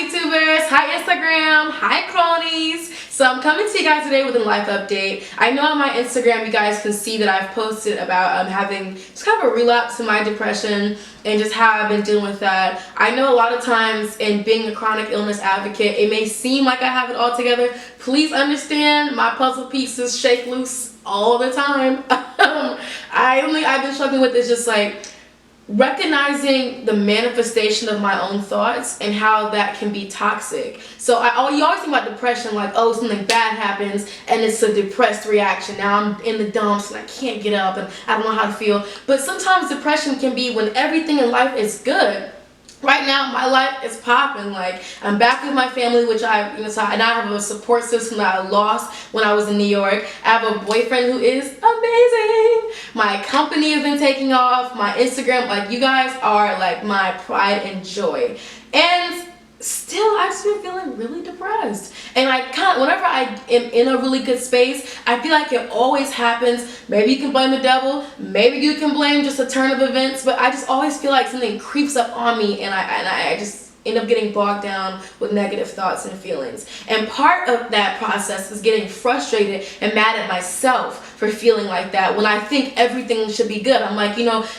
YouTubers, hi Instagram, hi cronies. So I'm coming to you guys today with a life update. I know on my Instagram you guys can see that I've posted about having just kind of a relapse in my depression and just how I've been dealing with that. I know a lot of times in being a chronic illness advocate, it may seem like I have it all together. Please understand, my puzzle pieces shake loose all the time. I've been struggling with is just like recognizing the manifestation of my own thoughts and how that can be toxic. So you always think about depression like, oh, something bad happens and it's a depressed reaction. Now I'm in the dumps and I can't get up and I don't know how to feel. But sometimes depression can be when everything in life is good. Right now, my life is popping. Like, I'm back with my family, which and I have a support system that I lost when I was in New York. I have a boyfriend who is amazing. My company has been taking off. My Instagram, like, you guys are like my pride and joy. And still, I've just been feeling really depressed. And whenever I am in a really good space, I feel like it always happens. Maybe you can blame the devil. Maybe you can blame just a turn of events. But I just always feel like something creeps up on me, and I just end up getting bogged down with negative thoughts and feelings. And part of that process is getting frustrated and mad at myself for feeling like that when I think everything should be good. I'm like,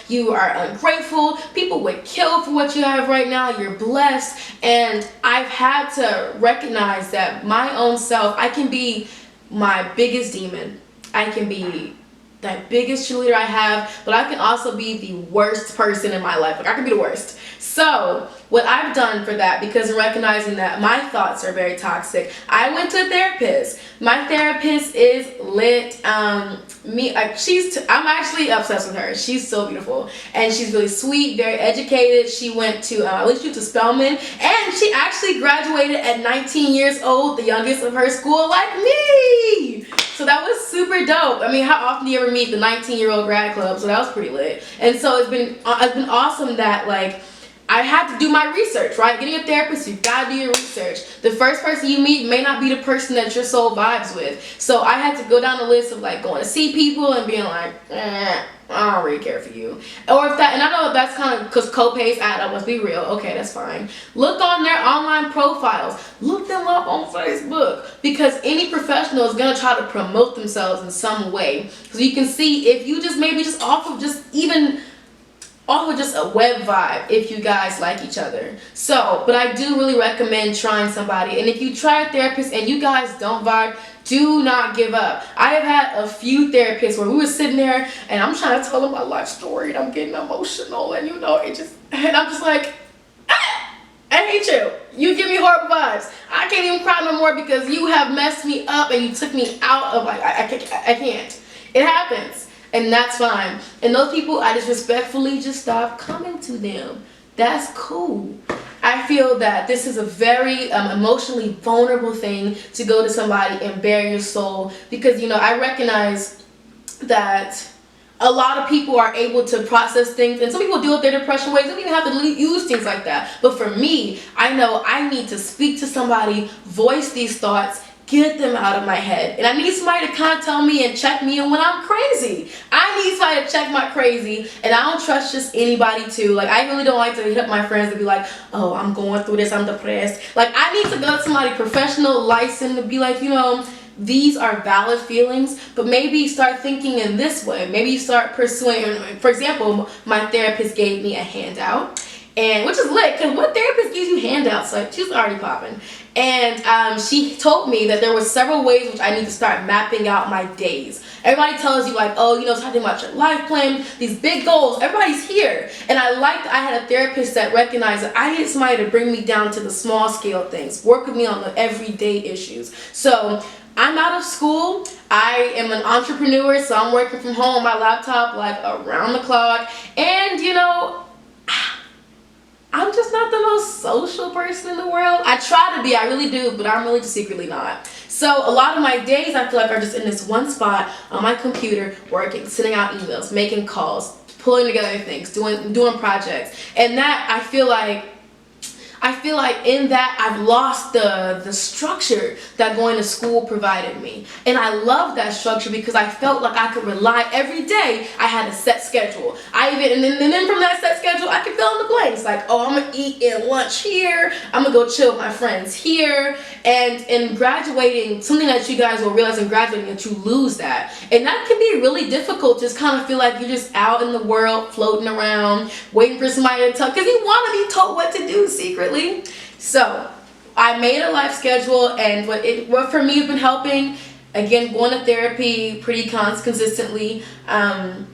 you are ungrateful. People would kill for what you have right now. You're blessed. And I've had to recognize that my own self, I can be my biggest demon. I can be that biggest cheerleader I have, but I can also be the worst person in my life. Like, I can be the worst. So what I've done for that, because in recognizing that my thoughts are very toxic, I went to a therapist. My therapist is lit. I'm actually obsessed with her. She's so beautiful, and she's really sweet, very educated. She went to Spelman, and she actually graduated at 19 years old, the youngest of her school, like me. So that was super dope. I mean, how often do you ever meet the 19-year-old grad club? So that was pretty lit. And so it's been awesome that, like, I had to do my research, right? Getting a therapist, you gotta do your research. The first person you meet may not be the person that your soul vibes with. So I had to go down the list of like going to see people and being like, I don't really care for you. Or if that, and I know that's kind of because co-pays add up, let's be real. Okay, that's fine. Look on their online profiles. Look them up on Facebook, because any professional is gonna try to promote themselves in some way. So you can see if you just maybe just off of just a web vibe, if you guys like each other. So, but I do really recommend trying somebody. And if you try a therapist and you guys don't vibe, do not give up. I have had a few therapists where we were sitting there and I'm trying to tell them my life story and I'm getting emotional and and I'm just like, I hate you. You give me horrible vibes. I can't even cry no more because you have messed me up and you took me out of I can't. It happens. And that's fine. And those people, I just respectfully just stop coming to them. That's cool. I feel that this is a very emotionally vulnerable thing to go to somebody and bare your soul, because I recognize that a lot of people are able to process things, and some people deal with their depression ways. They don't even have to use things like that. But for me, I know I need to speak to somebody, voice these thoughts, get them out of my head. And I need somebody to kind of tell me and check me in when I'm crazy. I need somebody to check my crazy, and I don't trust just anybody to. Like, I really don't like to hit up my friends and be like, oh, I'm going through this, I'm depressed. Like, I need to go to somebody professional, licensed, to be like, these are valid feelings, but maybe start thinking in this way. Maybe you start pursuing, for example, my therapist gave me a handout, and which is lit, because what therapist gives you handouts? Like, she's already popping. And she told me that there were several ways which I need to start mapping out my days. Everybody tells you like, oh, talking about your life plan, these big goals. Everybody's here. And I had a therapist that recognized that I needed somebody to bring me down to the small scale things, work with me on the everyday issues. So I'm out of school. I am an entrepreneur, so I'm working from home on my laptop like around the clock. And I'm just not the most social person in the world. I try to be, I really do, but I'm really just secretly not. So a lot of my days I feel like are just in this one spot on my computer, working, sending out emails, making calls, pulling together things, doing projects. And that, I feel like I feel like in that I've lost the structure that going to school provided me. And I love that structure because I felt like I could rely every day. I had a set schedule. And then from that set schedule, I could fill in the blanks. Like, oh, I'm gonna eat in lunch here. I'm gonna go chill with my friends here. And in graduating, something that you guys will realize in graduating that you lose that. And that can be really difficult. Just kind of feel like you're just out in the world, floating around, waiting for somebody to tell, because you want to be told what to do secretly. So I made a life schedule, and what for me has been helping, again, going to therapy pretty consistently. I'm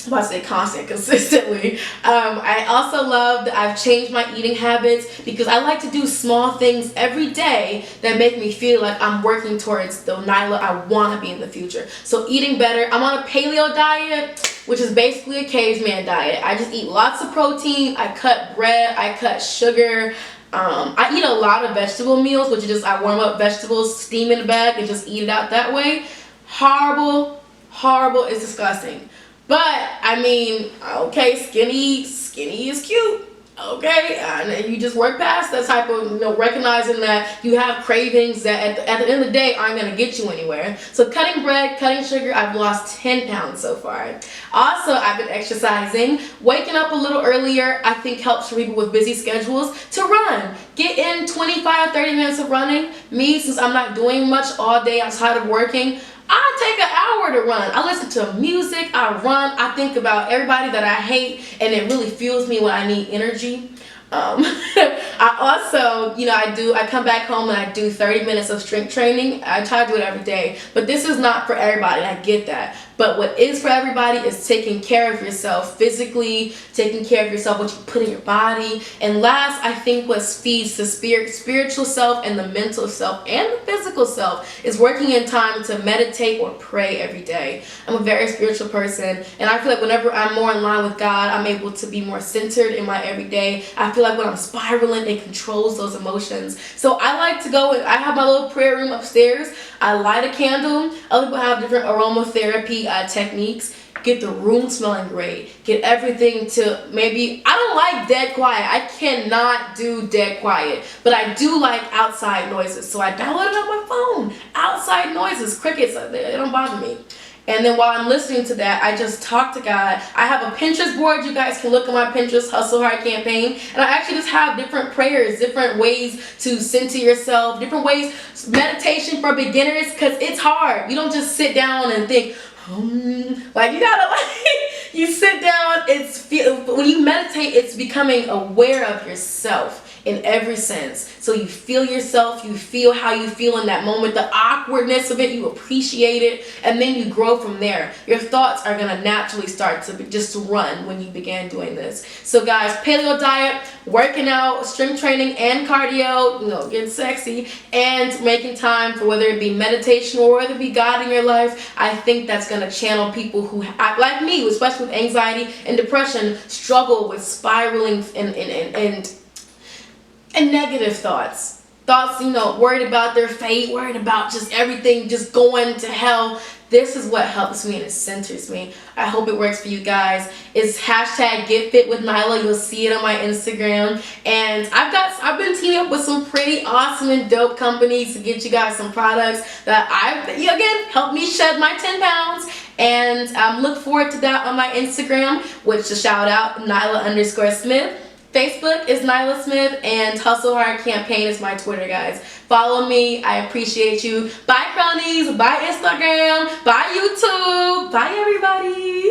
about to say consistently. I also love that I've changed my eating habits because I like to do small things every day that make me feel like I'm working towards the Nyla I want to be in the future. So eating better. I'm on a paleo diet, which is basically a caveman diet. I just eat lots of protein. I cut bread. I cut sugar. I eat a lot of vegetable meals, which is just I warm up vegetables, steam in the bag, and just eat it out that way. Horrible. It's disgusting. But I mean, okay, skinny is cute. Okay, and you just work past that type of, recognizing that you have cravings that at the end of the day aren't going to get you anywhere. So cutting bread, cutting sugar, I've lost 10 pounds so far. Also, I've been exercising. Waking up a little earlier, I think, helps for people with busy schedules to run. Get in 25, 30 minutes of running. Me, since I'm not doing much all day outside of working, I take an hour to run. I listen to music, I run, I think about everybody that I hate, and it really fuels me when I need energy. I also, I come back home and I do 30 minutes of strength training. I try to do it every day, but this is not for everybody. I get that. But what is for everybody is taking care of yourself physically, taking care of yourself, what you put in your body. And last, I think what feeds the spiritual self and the mental self and the physical self is working in time to meditate or pray every day. I'm a very spiritual person, and I feel like whenever I'm more in line with God, I'm able to be more centered in my everyday. I feel like when I'm spiraling, it controls those emotions. So I like to go, I have my little prayer room upstairs. I light a candle. Other people have different aromatherapy techniques. Get the room smelling great. Get everything to I don't like dead quiet. I cannot do dead quiet. But I do like outside noises. So I download it on my phone. Outside noises, crickets, they don't bother me. And then while I'm listening to that, I just talk to God. I have a Pinterest board. You guys can look at my Pinterest Hustle Hard campaign. And I actually just have different prayers, different ways to center yourself, different ways, meditation for beginners, because it's hard. You don't just sit down and think, like you gotta you sit down. When you meditate, it's becoming aware of yourself in every sense. So you feel yourself, you feel how you feel in that moment, the awkwardness of it, you appreciate it, and then you grow from there. Your thoughts are gonna naturally start to just run when you began doing this. So guys, paleo diet, working out, strength training, and cardio, getting sexy, and making time for whether it be meditation or whether it be God in your life. I think that's gonna channel people who, like me, especially with anxiety and depression, struggle with spiraling and negative thoughts, worried about their fate, worried about just everything just going to hell. This is what helps me and it centers me. I hope it works for you guys. It's hashtag Get Fit with Nyla. You'll see it on my Instagram. And I've been teaming up with some pretty awesome and dope companies to get you guys some products that help me shed my 10 pounds. And look forward to that on my Instagram, which to shout out Nyla_Smith. Facebook is Nyla Smith, and Hustle Hard Campaign is my Twitter, guys. Follow me. I appreciate you. Bye, cronies. Bye, Instagram. Bye, YouTube. Bye, everybody.